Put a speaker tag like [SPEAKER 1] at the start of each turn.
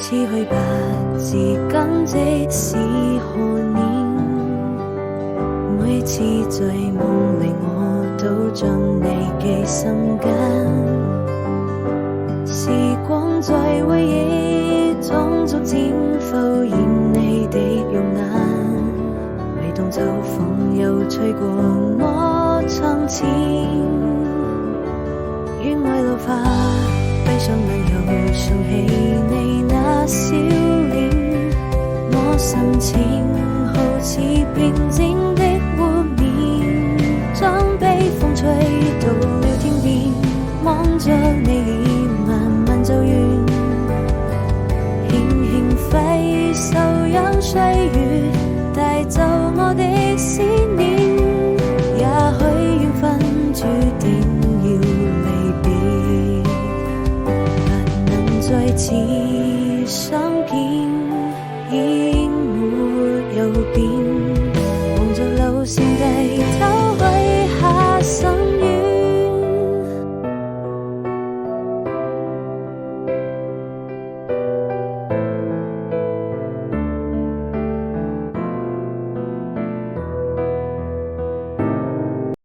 [SPEAKER 1] 似去吧，自今即使何年，每次在夢裏我都將你記心間，時光在回憶中逐漸浮現你的容顏，每當秋風又吹過我窗前，願愛老化，閉上眼又想起你那笑臉，我心情好似平靜的湖面，將悲風吹到了天邊，望着你臉慢慢走遠，輕輕揮手讓歲月帶走我的思念，也許緣分注定要離別，不能再次相見。